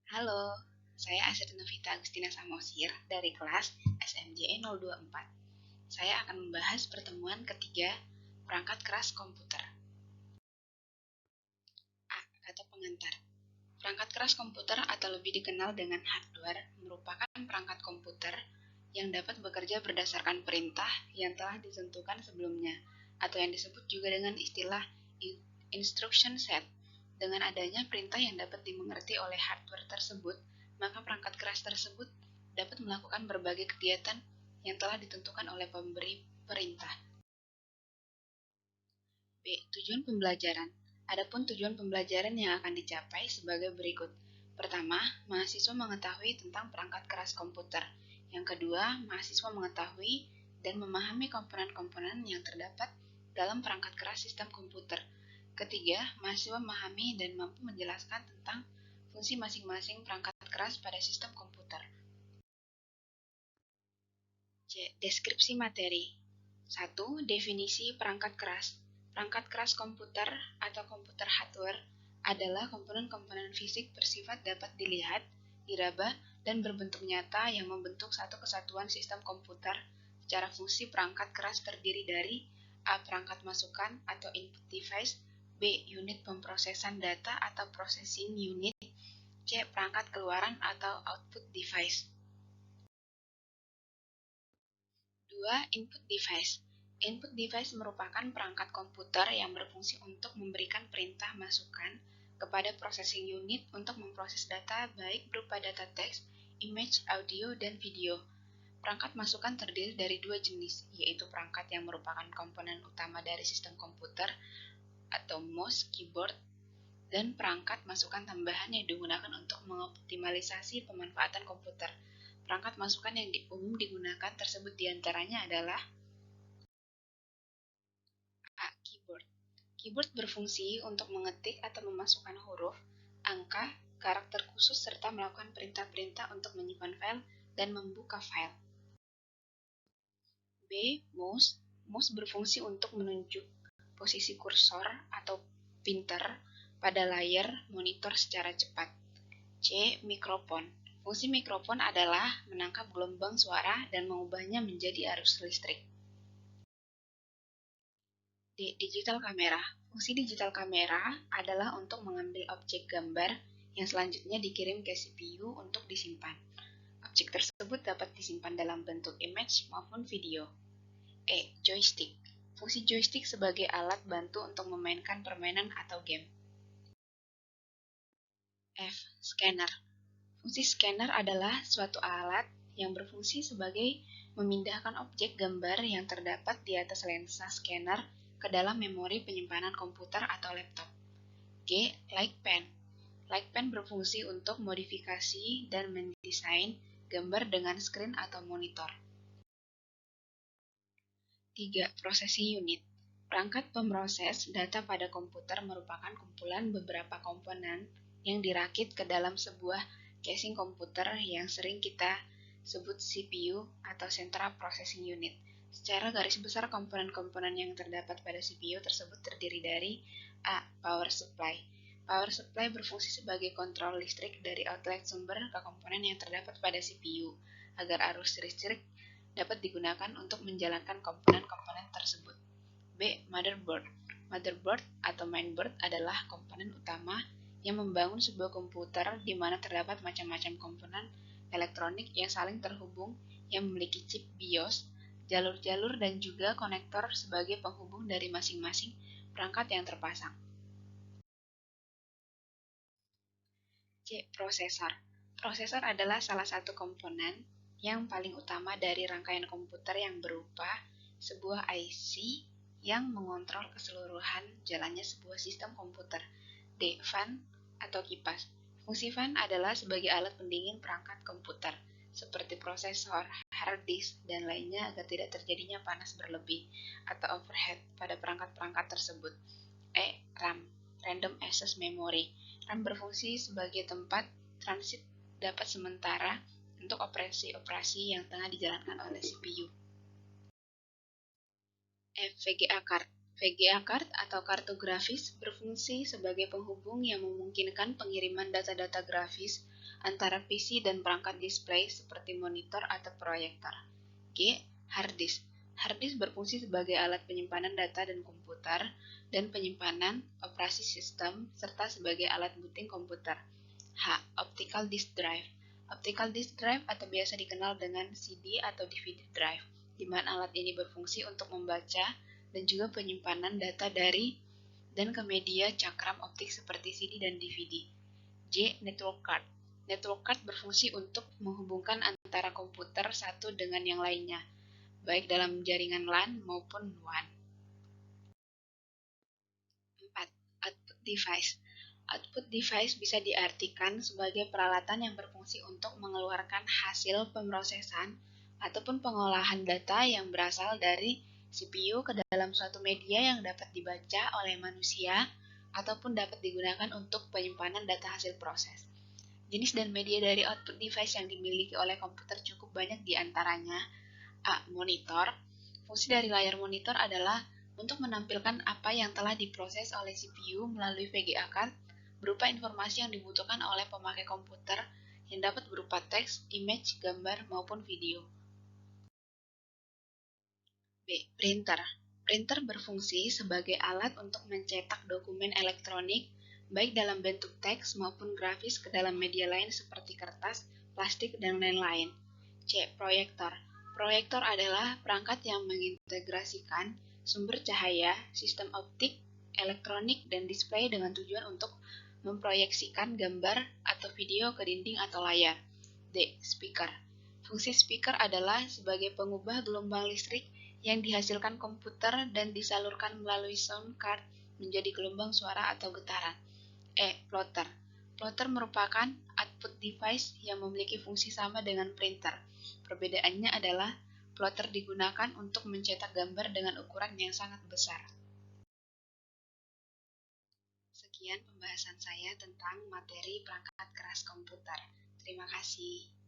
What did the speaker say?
Halo, saya Asri Novita Agustina Samosir dari kelas SMJE 024. Saya akan membahas pertemuan ketiga perangkat keras komputer. A. Kata pengantar. Perangkat keras komputer atau lebih dikenal dengan hardware merupakan perangkat komputer yang dapat bekerja berdasarkan perintah yang telah ditentukan sebelumnya, atau yang disebut juga dengan istilah instruction set. Dengan adanya perintah yang dapat dimengerti oleh hardware tersebut, maka perangkat keras tersebut dapat melakukan berbagai kegiatan yang telah ditentukan oleh pemberi perintah. B. Tujuan pembelajaran. Adapun tujuan pembelajaran yang akan dicapai sebagai berikut. Pertama, mahasiswa mengetahui tentang perangkat keras komputer. Yang kedua, mahasiswa mengetahui dan memahami komponen-komponen yang terdapat dalam perangkat keras sistem komputer. Ketiga, mahasiswa memahami dan mampu menjelaskan tentang fungsi masing-masing perangkat keras pada sistem komputer. C. Deskripsi materi. 1. Definisi perangkat keras. Perangkat keras komputer atau komputer hardware adalah komponen-komponen fisik bersifat dapat dilihat, diraba, dan berbentuk nyata yang membentuk satu kesatuan sistem komputer. Secara fungsi perangkat keras terdiri dari A. Perangkat masukan atau input device, B. Unit pemrosesan data atau processing unit, C. Perangkat keluaran atau output device. 2. Input device. Input device merupakan perangkat komputer yang berfungsi untuk memberikan perintah masukan kepada processing unit untuk memproses data baik berupa data teks, image, audio, dan video. Perangkat masukan terdiri dari dua jenis, yaitu perangkat yang merupakan komponen utama dari sistem komputer atau mouse, keyboard, dan perangkat masukan tambahan yang digunakan untuk mengoptimalisasi pemanfaatan komputer. Perangkat masukan yang umum digunakan tersebut diantaranya adalah A. Keyboard. Keyboard berfungsi untuk mengetik atau memasukkan huruf, angka, karakter khusus serta melakukan perintah-perintah untuk menyimpan file dan membuka file. B. Mouse. Mouse berfungsi untuk menunjuk posisi kursor atau pinter pada layar monitor secara cepat. C. Mikrofon. Fungsi mikrofon adalah menangkap gelombang suara dan mengubahnya menjadi arus listrik. D. Digital kamera. Fungsi digital kamera adalah untuk mengambil objek gambar yang selanjutnya dikirim ke CPU untuk disimpan. Objek tersebut dapat disimpan dalam bentuk image maupun video. E. Joystick. Fungsi joystick sebagai alat bantu untuk memainkan permainan atau game. F. Scanner. Fungsi scanner adalah suatu alat yang berfungsi sebagai memindahkan objek gambar yang terdapat di atas lensa scanner ke dalam memori penyimpanan komputer atau laptop. G. Light pen. Light pen berfungsi untuk modifikasi dan mendesain gambar dengan screen atau monitor. 3. Processing unit. Perangkat pemroses data pada komputer merupakan kumpulan beberapa komponen yang dirakit ke dalam sebuah casing komputer yang sering kita sebut CPU atau Central Processing Unit. Secara garis besar, komponen-komponen yang terdapat pada CPU tersebut terdiri dari A. Power supply. Power supply berfungsi sebagai kontrol listrik dari outlet sumber ke komponen yang terdapat pada CPU, agar arus listrik dapat digunakan untuk menjalankan komponen-komponen tersebut. B. Motherboard. Motherboard atau mainboard adalah komponen utama yang membangun sebuah komputer di mana terdapat macam-macam komponen elektronik yang saling terhubung yang memiliki chip BIOS, jalur-jalur dan juga konektor sebagai penghubung dari masing-masing perangkat yang terpasang. C. Prosesor. Prosesor adalah salah satu komponen yang paling utama dari rangkaian komputer yang berupa sebuah IC yang mengontrol keseluruhan jalannya sebuah sistem komputer. D. Fan atau kipas. Fungsi fan adalah sebagai alat pendingin perangkat komputer, seperti prosesor, hard disk, dan lainnya agar tidak terjadinya panas berlebih atau overheat pada perangkat-perangkat tersebut. E. RAM. Random Access Memory. RAM berfungsi sebagai tempat transit dapat sementara untuk operasi-operasi yang tengah dijalankan oleh CPU. F. VGA card. VGA card atau kartu grafis berfungsi sebagai penghubung yang memungkinkan pengiriman data-data grafis antara PC dan perangkat display seperti monitor atau proyektor. G. Hard disk. Hard disk berfungsi sebagai alat penyimpanan data dan komputer dan penyimpanan operasi sistem serta sebagai alat booting komputer. H. Optical disk drive. Optical disk drive atau biasa dikenal dengan CD atau DVD drive, di mana alat ini berfungsi untuk membaca dan juga penyimpanan data dari dan ke media cakram optik seperti CD dan DVD. J. Network card. Network card berfungsi untuk menghubungkan antara komputer satu dengan yang lainnya, baik dalam jaringan LAN maupun WAN. 4. Output device. Output device bisa diartikan sebagai peralatan yang berfungsi untuk mengeluarkan hasil pemrosesan ataupun pengolahan data yang berasal dari CPU ke dalam suatu media yang dapat dibaca oleh manusia ataupun dapat digunakan untuk penyimpanan data hasil proses. Jenis dan media dari output device yang dimiliki oleh komputer cukup banyak di antaranya. A. Monitor. Fungsi dari layar monitor adalah untuk menampilkan apa yang telah diproses oleh CPU melalui VGA card berupa informasi yang dibutuhkan oleh pemakai komputer yang dapat berupa teks, image, gambar, maupun video. B. Printer. Printer berfungsi sebagai alat untuk mencetak dokumen elektronik, baik dalam bentuk teks maupun grafis ke dalam media lain seperti kertas, plastik, dan lain-lain. C. Proyektor. Proyektor adalah perangkat yang mengintegrasikan sumber cahaya, sistem optik, elektronik, dan display dengan tujuan untuk memproyeksikan gambar atau video ke dinding atau layar. D. Speaker. Fungsi speaker adalah sebagai pengubah gelombang listrik yang dihasilkan komputer dan disalurkan melalui sound card menjadi gelombang suara atau getaran. E. Plotter. Plotter merupakan output device yang memiliki fungsi sama dengan printer. Perbedaannya adalah plotter digunakan untuk mencetak gambar dengan ukuran yang sangat besar. Sekian pembahasan saya tentang materi perangkat keras komputer. Terima kasih.